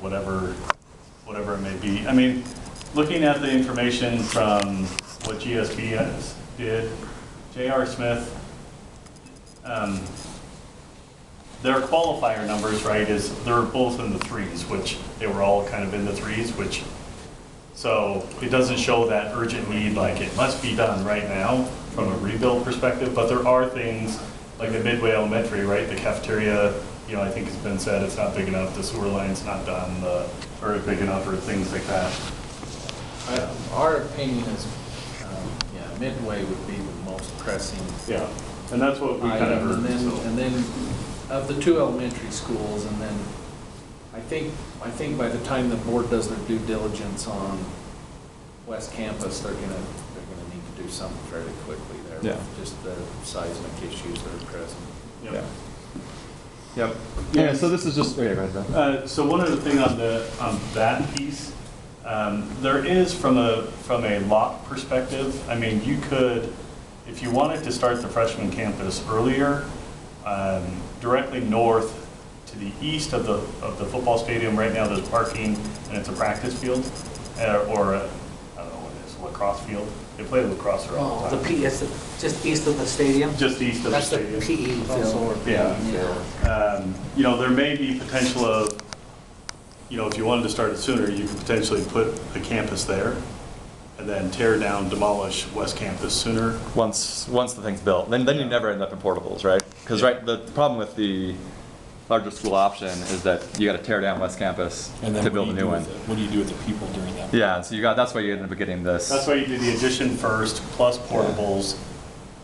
whatever it may be. I mean, looking at the information from what GSB did, J.R. Smith, their qualifier numbers, right, is they're both in the threes, which they were all kind of in the threes, which, so it doesn't show that urgent need like it must be done right now from a rebuild perspective, but there are things like the Midway Elementary, right, the cafeteria, you know, I think it's been said it's not big enough, the sewer line's not done, or big enough, or things like that. Our opinion is, yeah, Midway would be the most pressing. Yeah, and that's what we kind of heard. And then of the two elementary schools, and then I think by the time the board does their due diligence on West Campus, they're gonna need to do something fairly quickly there. Yeah. With just the seismic issues that are present. Yep. Yeah. Yep. Yeah. So this is just. Okay, go ahead, Ben. So one other thing on that piece, there is from a lot perspective. I mean, you could, if you wanted to start the freshman campus earlier, directly north to the east of the football stadium. Right now, there's parking and it's a practice field, or I don't know what it is, lacrosse field. They play lacrosse there all the time. The P is just east of the stadium. Just east of That's the stadium. That's the PE field. Yeah. You know, there may be potential of, you know, if you wanted to start it sooner, you could potentially put a campus there and then tear down, demolish West Campus sooner. Once the thing's built, then you never end up in portables, right? Because the problem with the larger school option is that you got to tear down West Campus And then to build a new one. What do you do with the people during that? Yeah, so that's why you end up getting this. That's why you do the addition first, plus portables.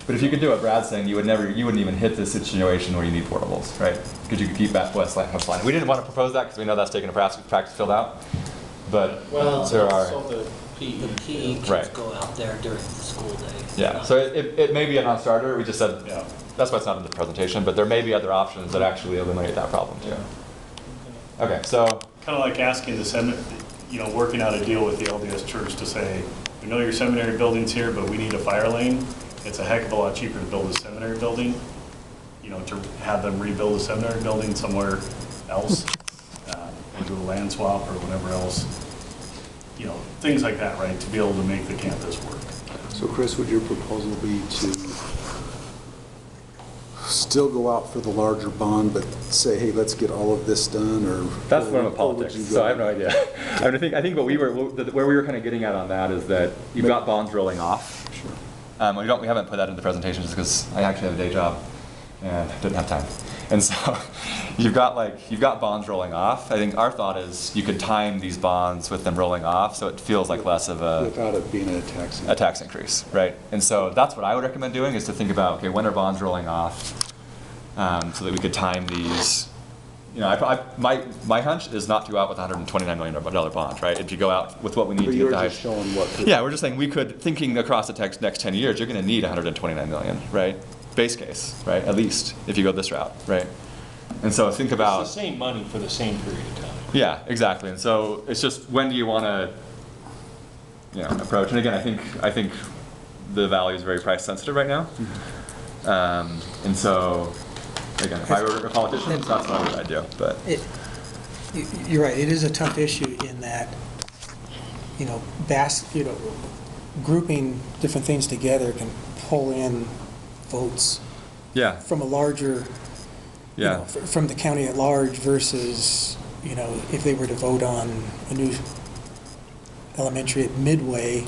But if you could do what Brad's saying, you wouldn't even hit this situation where you need portables, right? Because you could keep that West Campus line. We didn't want to propose that because we know that's taking a practice field out. But there are. So the PE. The PE kids Right. go out there during the school day. Yeah, so it may be a non-starter. We just said Yeah. that's why it's not in the presentation. But there may be other options that actually eliminate that problem too. Okay, so Kind of like asking the seminary, you know, working out a deal with the LDS church to say, we know your seminary building's here, but we need a fire lane. It's a heck of a lot cheaper to build a seminary building, you know, to have them rebuild a seminary building somewhere else, or do a land swap or whatever else. You know, things like that, right, to be able to make the campus work. So Chris, would your proposal be to still go out for the larger bond, but say, hey, let's get all of this done, or? that's one of the or would politics. you So go- I have no idea. I mean, I think where we were kind of getting at on that is that you've got bonds rolling off. Sure. We haven't put that in the presentation just because I actually have a day job and didn't have time. And so you've got bonds rolling off. I think our thought is you could time these bonds with them rolling off so it feels like less of Without it being a tax increase, right? And so that's what I would recommend doing is to think about, okay, when are bonds rolling off so that we could time these. You know, my hunch is not to go out with a $129 million bond, right? If you go out with what we need But to you get were the just showing what could. yeah, we're just saying we could, thinking across the next 10 years, you're going to need 129 million, right? Base case, right? At least if you go this route, right? And so think about. It's the same money for the same period of time. Yeah, exactly. And so it's just when do you want to, you know, approach? And again, I think the Valley is very price sensitive right now. And so again, if I were a politician, that's what I'd do. But You're right, it is a tough issue in that, you know, grouping different things together can pull in votes yeah, from a larger, you yeah. know, from the county at large versus, you know, if they were to vote on a new elementary at Midway,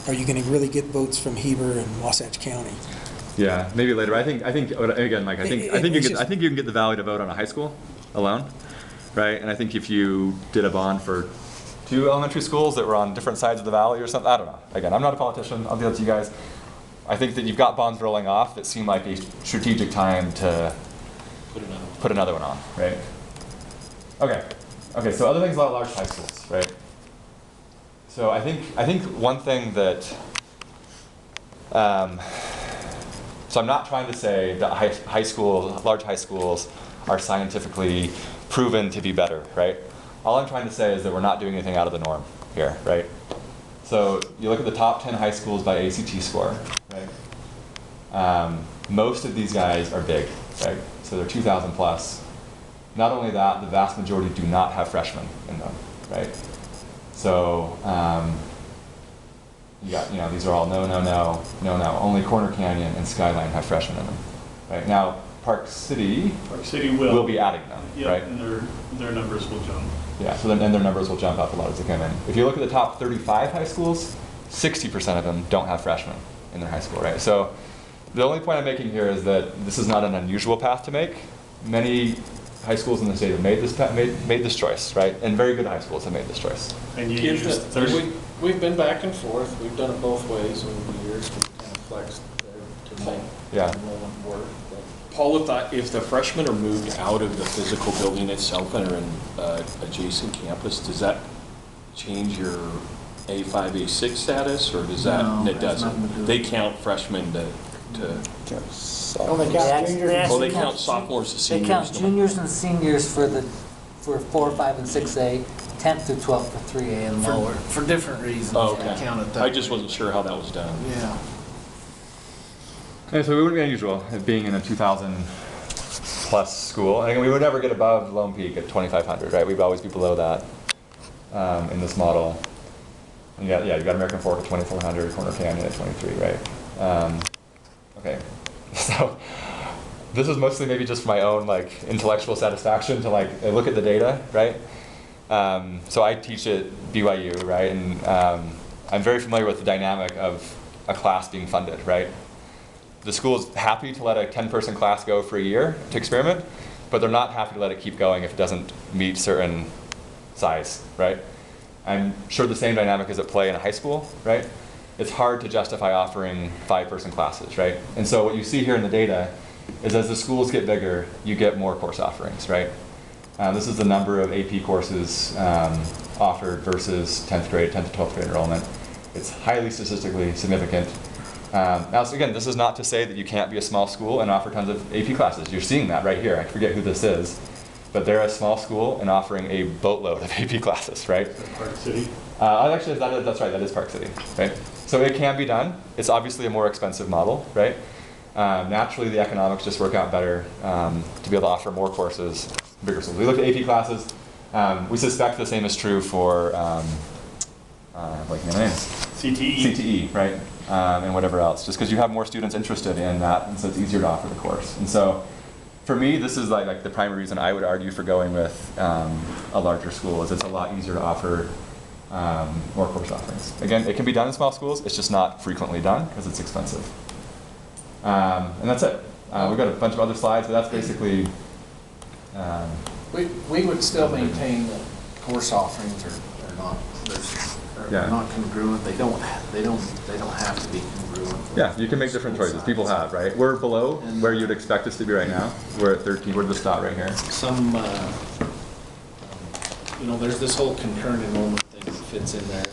are you going to really get votes from Heber and Wasatch County? Yeah, maybe later. I think again, Mike. I think you can get the Valley to vote on a high school alone, right? And I think if you did a bond for 2 elementary schools that were on different sides of the valley or something, I don't know. Again, I'm not a politician. I'll deal with you guys. I think that you've got bonds rolling off that seem like a strategic time to put another one on, right? Okay. So other things about large high schools, right? So I think one thing that. So I'm not trying to say that large high schools are scientifically proven to be better, right? All I'm trying to say is that we're not doing anything out of the norm here, right? So you look at the top 10 high schools by ACT score, right? Most of these guys are big, right? So they're 2,000 plus. Not only that, the vast majority do not have freshmen in them, right? So you got, these are all no. Only Corner Canyon and Skyline have freshmen in them, right? Now, Park City will be adding them, Yep, right? and their numbers will jump. Yeah, so then their numbers will jump up a lot as they come in. If you look at the top 35 high schools, 60% of them don't have freshmen in their high school, right? So the only point I'm making here is that this is not an unusual path to make. Many high schools in the state have made this choice, right? And very good high schools have made this choice. And you Give use the- 30, We've been back and forth, we've done it both ways over the years, we kind of flexed there to make Yeah. enrollment work. But Paul, if the freshmen are moved out of the physical building itself and are in adjacent campus, does that change your A5, A6 status, or does that, No, it that's nothing to do doesn't? with They it. count freshmen to, Oh, they they count sophomores to They seniors. count juniors and seniors for 4, 5, and 6A, 10th through 12th for 3A and lower. For different reasons. Oh, they count it okay. that I just way. wasn't sure how that was done. Yeah. Okay, so it wouldn't be unusual it being in a 2,000 plus school. And again, we would never get above Lone Peak at 2,500, right? We'd always be below that in this model. And you got American Fork at 2,400, Corner Canyon at 23, right? Okay, so this is mostly maybe just my own intellectual satisfaction to look at the data, right? So I teach at BYU, right? And I'm very familiar with the dynamic of a class being funded, right? The school is happy to let a 10-person class go for a year to experiment, but they're not happy to let it keep going if it doesn't meet certain size, right? I'm sure the same dynamic is at play in a high school, right? It's hard to justify offering 5-person classes, right? And so what you see here in the data is as the schools get bigger, you get more course offerings, right? This is the number of AP courses offered versus 10th to 12th grade enrollment. It's highly statistically significant. Now, so again, this is not to say that you can't be a small school and offer tons of AP classes. You're seeing that right here. I forget who this is, but they're a small school and offering a boatload of AP classes, right? Park City. Actually, that's right. That is Park City, right? So it can be done. It's obviously a more expensive model, right? Naturally, the economics just work out better to be able to offer more courses, bigger schools. We look at AP classes. We suspect the same is true for CTE. CTE, right? And whatever else, just because you have more students interested in that, and so it's easier to offer the course. And so, for me, this is like the primary reason I would argue for going with a larger school, is it's a lot easier to offer more course offerings. Again, it can be done in small schools, it's just not frequently done because it's expensive. And that's it. We've got a bunch of other slides, but that's basically. We would still maintain that course offerings are not, Yeah. are not congruent. They don't have to be congruent. Yeah, you can make different choices. People have, right? We're below where you'd expect us to be right now. We're at 13. We're the spot right here. Some, there's this whole concurrent enrollment thing that fits in there.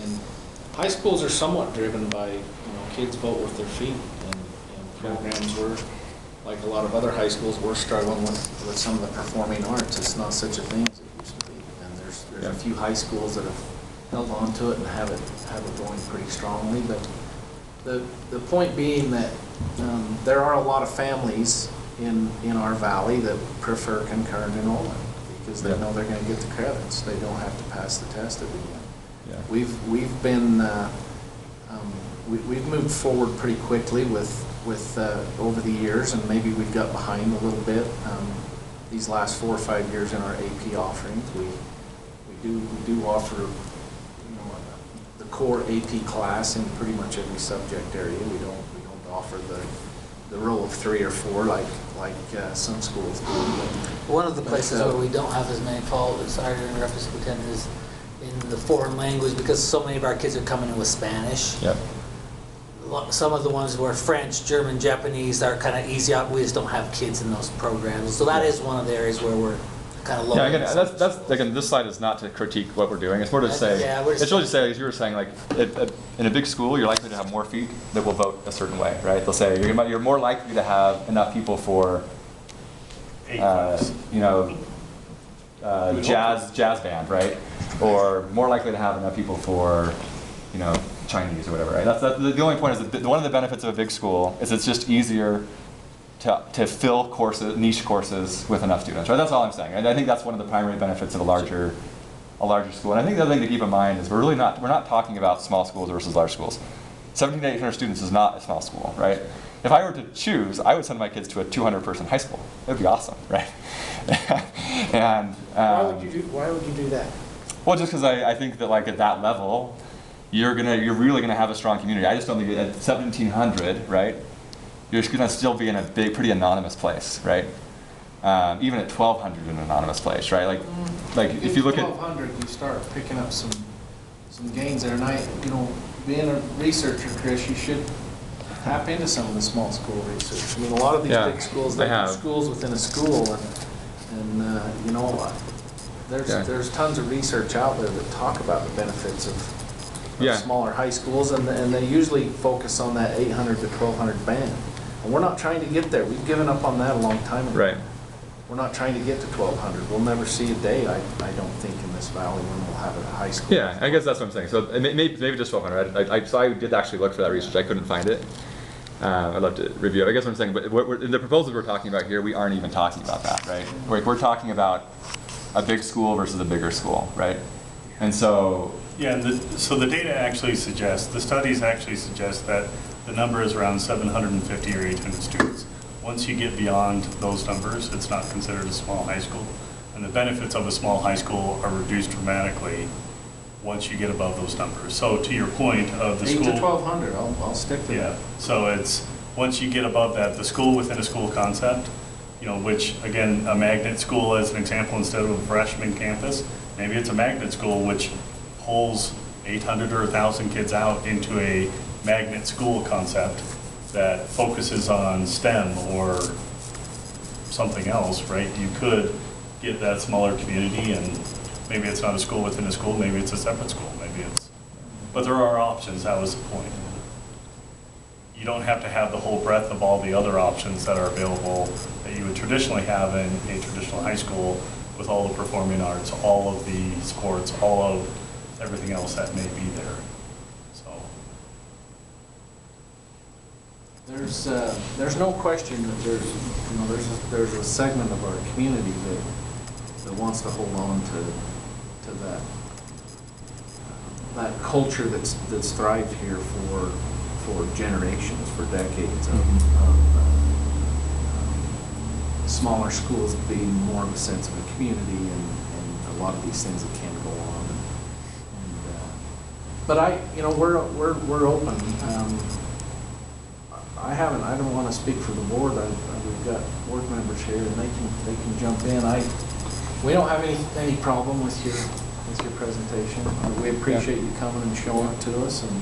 And high schools are somewhat driven by, kids vote with their feet. And programs were, like a lot of other high schools, we're struggling with some of the performing arts. It's not such a thing as it used to be. And there's Yeah. a few high schools that have held on to it and have it going pretty strongly. But the point being that there are a lot of families in our valley that prefer concurrent enrollment because they Yeah. know they're going to get the credits. They don't have to pass the test every year. Yeah. We've been we've moved forward pretty quickly with over the years, and maybe we've got behind a little bit these last 4 or 5 years in our AP offerings. We do offer the core AP class in pretty much every subject area. We don't offer the row of 3 or 4 like some schools do. One of the places where we don't have as many, Paul, sorry to interrupt you, Superintendent, is in the foreign language, because so many of our kids are coming in with Spanish. Yep. Some of the ones where French, German, Japanese are kind of easy out. We just don't have kids in those programs. So that is one of the areas where we're kind of low. Yeah, again, that's again, this slide is not to critique what we're doing. It's more to say, Yeah, we're just- it's really to say, as you were saying, in a big school, you're likely to have more feet that will vote a certain way, right? They'll say you're more likely to have enough people for, jazz band, right? Or more likely to have enough people for, Chinese or whatever, right? That's the only point is that one of the benefits of a big school is it's just easier to fill courses, niche courses with enough students, right? That's all I'm saying. And I think that's one of the primary benefits of a larger school. And I think the other thing to keep in mind is we're not talking about small schools versus large schools. 17 to 800 students is not a small school, right? If I were to choose, I would send my kids to a 200-person high school. It would be awesome, right? And Why would you do that? well, just because I think that like at that level, you're really gonna have a strong community. I just don't think at 1,700, right? You're gonna still be in a big, pretty anonymous place, right? Even at 1,200, an anonymous place, right? Like if you look at 1,200, you start picking up some gains there. And being a researcher, Chris, you should tap into some of the small school research. I mean, a lot of these Yeah, big schools, they they have. have schools within a school, and there's tons of research out there that talk about the benefits of Yeah. smaller high schools, and they usually focus on that 800 to 1,200 band. And we're not trying to get there. We've given up on that a long time ago. right. We're not trying to get to 1,200. We'll never see a day, I don't think, in this valley when we'll have a high school. Yeah, I guess that's what I'm saying. So maybe just 1,200. So I did actually look for that research. I couldn't find it. I'd love to review it. I guess what I'm saying, but in the proposals we're talking about here, we aren't even talking about that, right? We're talking about a big school versus a bigger school, right? And so Yeah, so the data actually suggests, the studies actually suggest that the number is around 750 or 800 students. Once you get beyond those numbers, it's not considered a small high school. And the benefits of a small high school are reduced dramatically once you get above those numbers. So to your point of the 8 school. to 1,200, I'll stick to Yeah, that. so it's, once you get above that, the school within a school concept, which, again, a magnet school as an example, instead of a freshman campus, maybe it's a magnet school which pulls 800 or 1,000 kids out into a magnet school concept that focuses on STEM or something else, right? You could get that smaller community, and maybe it's not a school within a school, maybe it's a separate school, but there are options. That was the point. You don't have to have the whole breadth of all the other options that are available that you would traditionally have in a traditional high school, with all the performing arts, all of the sports, all of everything else that may be there. So there's no question that there's a segment of our community that wants to hold on to that culture that's thrived here for generations, for decades of smaller schools being more of a sense of a community and a lot of these things that can go on. But we're open. I don't want to speak for the board. We've got board members here, and they can jump in. We don't have any problem with your presentation. We appreciate you coming and showing it to us, and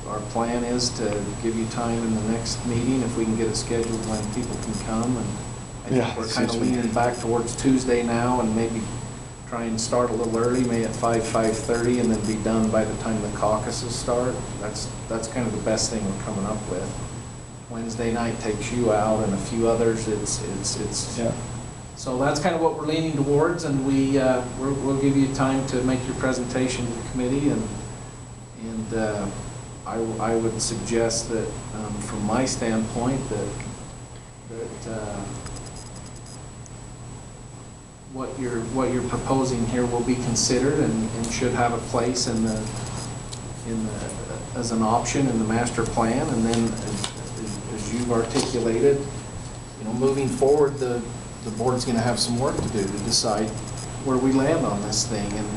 our plan is to give you time in the next meeting if we can get it scheduled when people can come. And I think we're kind of leaning back towards Tuesday now, and maybe try and start a little early, maybe at 5:30, and then be done by the time the caucuses start. That's kind of the best thing we're coming up with. Wednesday night takes you out, and a few others. It's yeah. So that's kind of what we're leaning towards, and we'll give you time to make your presentation to the committee, and I would suggest that from my standpoint that what you're proposing here will be considered and should have a place as an option in the master plan, and then as you've articulated, moving forward, the board's going to have some work to do to decide where we land on this thing, and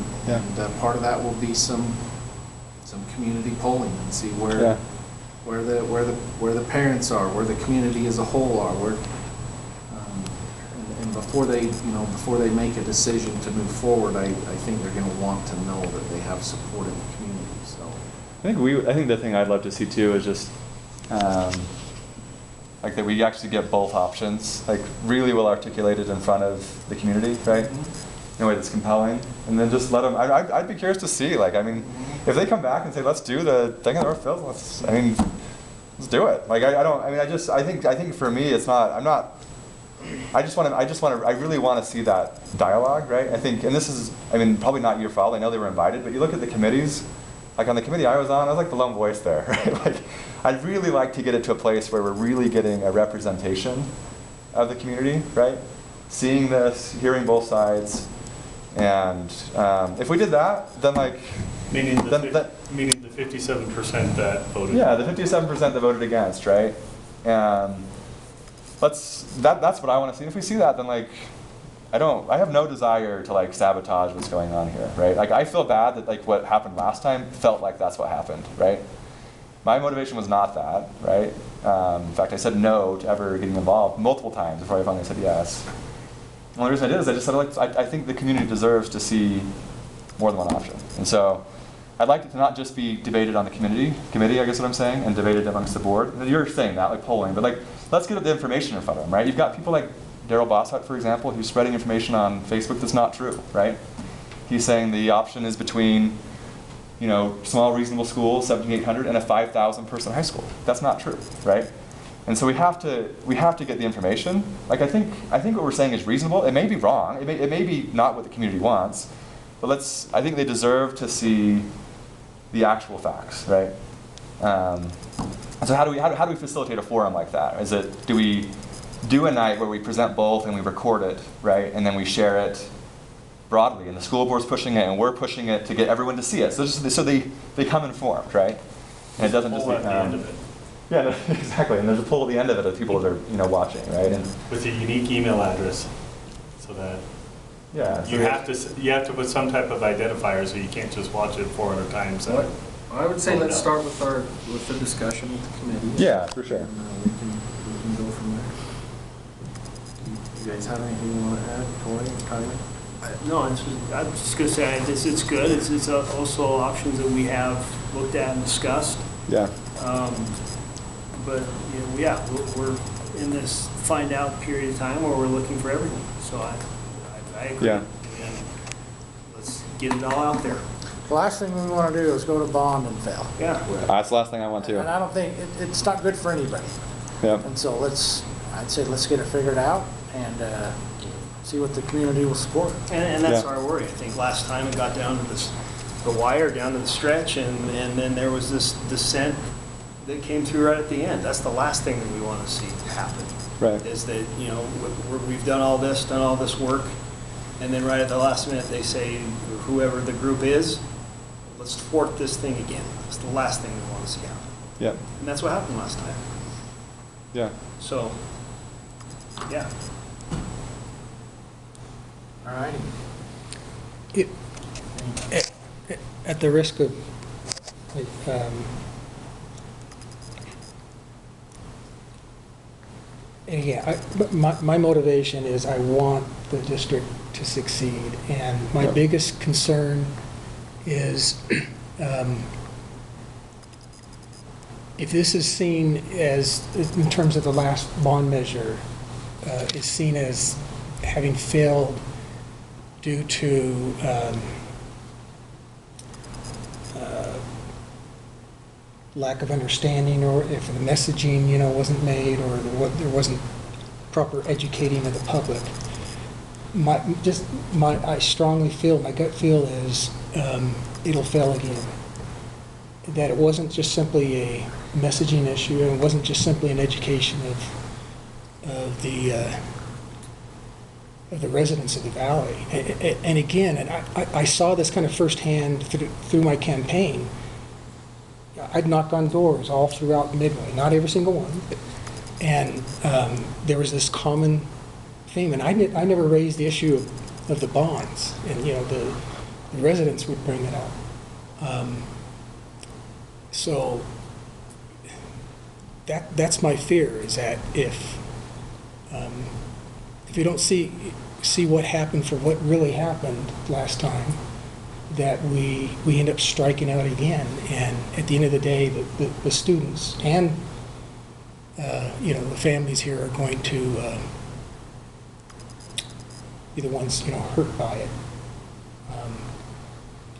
part of that will be some community polling and see where the parents are, where the community as a whole are, and before they make a decision to move forward, I think they're going to want to know that they have support in the community. So I think the thing I'd love to see too is just like that we actually get both options, like really well articulated in front of the community, right? In a way that's compelling, and then just let them. I'd be curious to see, like, if they come back and say, let's do the thing in Northfield, let's do it. Like, I think for me, it's not. I really want to see that dialogue, right? I think, and this is, probably not your fault. I know they were invited, but you look at the committees like on the committee I was on, I was like the lone voice there, right? Like, I'd really like to get it to a place where we're really getting a representation of the community, right? Seeing this, hearing both sides, and if we did that, then like, Meaning the 57% that voted. yeah, the 57% that voted against, right? And that's what I want to see. If we see that, then like, I have no desire to like sabotage what's going on here, right? Like, I feel bad that like what happened last time felt like that's what happened, right? My motivation was not that, right? In fact, I said no to ever getting involved multiple times before I finally said yes. The only reason I did is I just said, like, I think the community deserves to see more than one option. And so I'd like it to not just be debated on the committee, I guess what I'm saying, and debated amongst the board. And you're saying that, like polling, but like, let's get the information in front of them, right? You've got people like Daryl Wasatch, for example, who's spreading information on Facebook that's not true, right? He's saying the option is between, you know, small reasonable schools, 7,800, and a 5,000 person high school. That's not true, right? And so we have to get the information. Like, I think what we're saying is reasonable. It may be wrong. It may be not what the community wants, but I think they deserve to see the actual facts, right? So how do we facilitate a forum like that? Do we do a night where we present both and we record it, right? And then we share it broadly, and the school board's pushing it, and we're pushing it to get everyone to see it. So they come informed, right? And it doesn't just Poll at the end of it. Yeah, exactly. And there's a poll at the end of it of people that are watching, right? And With a unique email address, so that yeah, so you have to put some type of identifier, so you can't just watch it 400 times. What? I would say let's start with the discussion with the committee. Yeah, for sure. And we can go from there. You guys have anything you want to add, Tori, Tyler? No, I'm just going to say it's good. It's also options that we have looked at and discussed. Yeah. But you know, yeah, we're in this find out period of time where we're looking for everything. So I agree. Yeah. And let's get it all out there. The last thing we want to do is go to bond and fail. Yeah. That's the last thing I want And to. I don't think, it's not good for anybody. Yeah. And so I'd say let's get it figured out and see what the community will support. And that's Yeah. our worry. I think last time it got down to the wire, down to the stretch, and then there was this dissent that came through right at the end. That's the last thing that we want to see happen. Right. Is that, you know, we've done all this work, and then right at the last minute they say, whoever the group is, let's thwart this thing again. That's the last thing we want to see happen. Yeah. And that's what happened last time. Yeah. So, yeah. All righty. At the risk of, like, and again, but my motivation is I want the district to succeed, and my Yep. biggest concern is if this is seen as, in terms of the last bond measure, is seen as having failed due to lack of understanding, or if the messaging, you know, wasn't made, or there wasn't proper educating of the public. I strongly feel, my gut feel is it'll fail again. That it wasn't just simply a messaging issue, and it wasn't just simply an education of the residents of the valley. And again, I saw this kind of firsthand through my campaign. I'd knock on doors all throughout Midway, not every single one, and there was this common theme, and I never raised the issue of the bonds, and you know the residents would bring it up. So that's my fear, is that if you don't see what happened for what really happened last time, that we end up striking out again, and at the end of the day, the students and you know, the families here are going to be the ones, you know, hurt by it.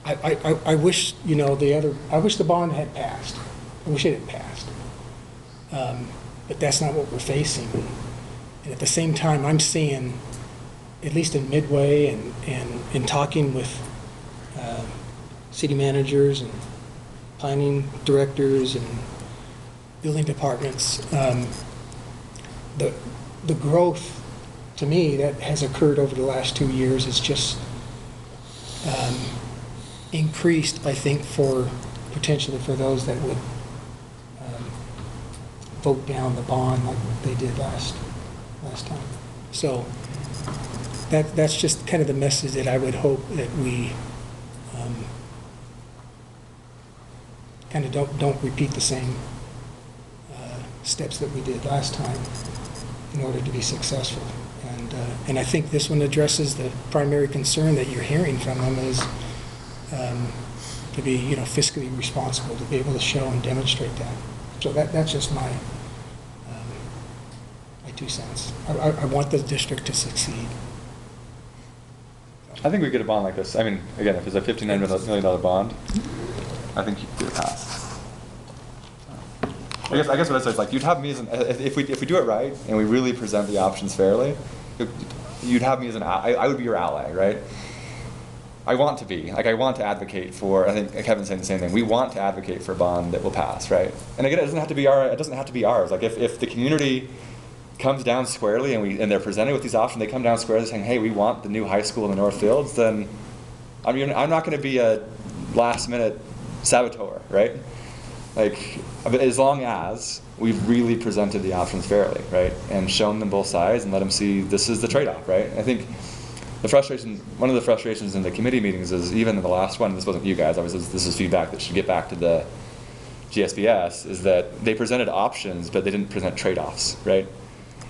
I wish, you know, I wish the bond had passed. I wish it had passed. But that's not what we're facing. And at the same time, I'm seeing, at least in Midway and in talking with city managers and planning directors and building departments, the growth, to me, that has occurred over the last 2 years is just increased, I think, potentially for those that would vote down the bond like they did last time. So that's just kind of the message that I would hope that we kind of don't repeat the same steps that we did last time in order to be successful. And I think this one addresses the primary concern that you're hearing from them is to be, fiscally responsible, to be able to show and demonstrate that. So that's just my 2 cents. I want the district to succeed. I think we get a bond like this. I mean, again, if it's a $59 million bond, I think you could pass. I guess what I said is like you'd have me as if we do it right and we really present the options fairly, you'd have me as I would be your ally, right? I want to advocate for. I think Kevin's saying the same thing. We want to advocate for a bond that will pass, right? And again, it doesn't have to be ours. Like if the community comes down squarely and they're presented with these options, they come down squarely saying, hey, we want the new high school in the North Fields, then I'm not going to be a last minute saboteur, right? Like, as long as we've really presented the options fairly, right, and shown them both sides and let them see this is the trade-off, right? I think one of the frustrations in the committee meetings is, even in the last one, this wasn't you guys, this is feedback that should get back to the GSBS, is that they presented options, but they didn't present trade-offs, right?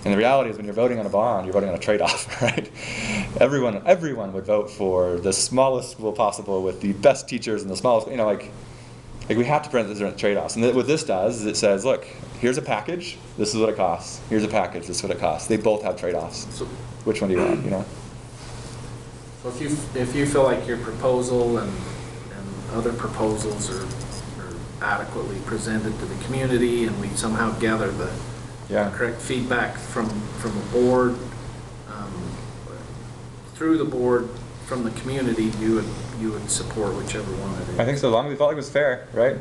And the reality is when you're voting on a bond, you're voting on a trade-off, right? Everyone would vote for the smallest school possible with the best teachers and the smallest, like we have to present the trade-offs. And what this does is it says, look, here's a package, this is what it costs. Here's a package, this is what it costs. They both have trade-offs. So, which one do you want, So if you feel like your proposal and other proposals are adequately presented to the community, and we somehow gather the correct feedback from the board, through the board, from the community, you would support whichever one it is. I think so long as we felt like it was fair, right?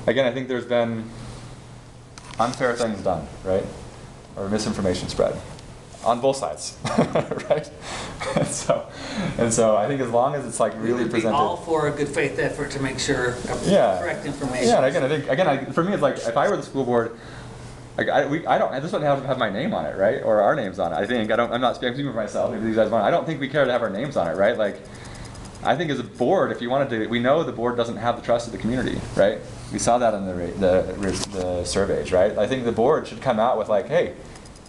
Again, I think there's been unfair things done, right? Or misinformation spread on both sides, right? And so I think as long as it's like really We'd be presented. all for a good faith effort to make sure correct information. Yeah, and again, for me, it's like if I were the school board, like this wouldn't have my name on it, right? Or our names on it. I'm not speaking for myself. Maybe these guys want. I don't think we care to have our names on it, right? Like, I think as a board, if you wanted to, we know the board doesn't have the trust of the community, right? We saw that in the surveys, right? I think the board should come out with like, hey,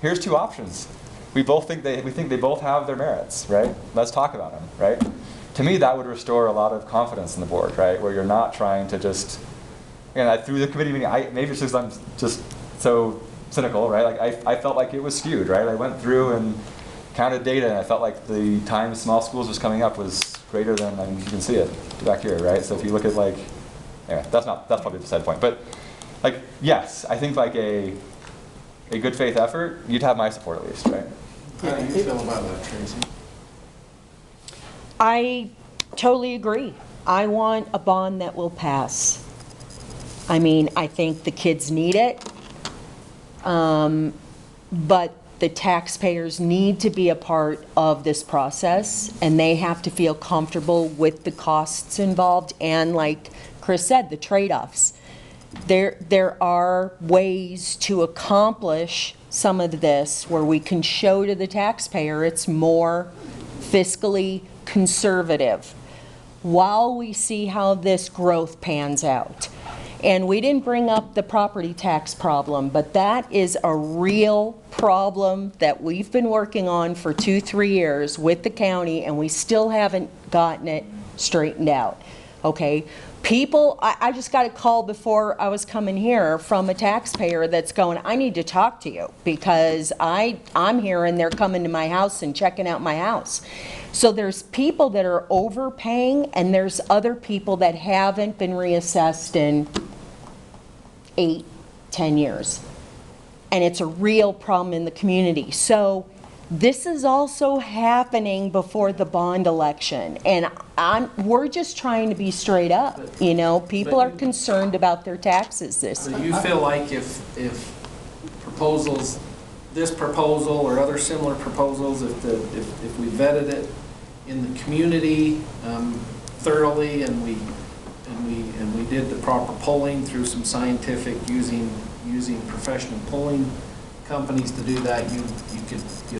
here's 2 options. We think they both have their merits, right? Let's talk about them, right? To me, that would restore a lot of confidence in the board, right? Where you're not trying to just, through the committee meeting, maybe it's just I'm just so cynical, right? Like I felt like it was skewed, right? I went through and counted data, and I felt like the time small schools was coming up was greater than, you can see it back here, right? So if you look at that's probably the side point, but like, yes, I think like a good faith effort, you'd have my support at least, right? How do you feel about that, Tracy? I totally agree. I want a bond that will pass. I mean, I think the kids need it, but the taxpayers need to be a part of this process, and they have to feel comfortable with the costs involved and, like Chris said, the trade-offs. There are ways to accomplish some of this where we can show to the taxpayer it's more fiscally conservative while we see how this growth pans out. And we didn't bring up the property tax problem, but that is a real problem that we've been working on for 2-3 years with the county, and we still haven't gotten it straightened out. Okay? People, I just got a call before I was coming here from a taxpayer that's going, I need to talk to you because I'm hearing they're coming to my house and checking out my house. So there's people that are overpaying, and there's other people that haven't been reassessed in 8-10 years. And it's a real problem in the community. So This is also happening before the bond election, and we're just trying to be straight up, you know? People are concerned about their taxes this So you feel like if proposals, this proposal or other similar proposals, if we vetted it in the community thoroughly and we did the proper polling through some scientific, using professional polling companies to do that, you could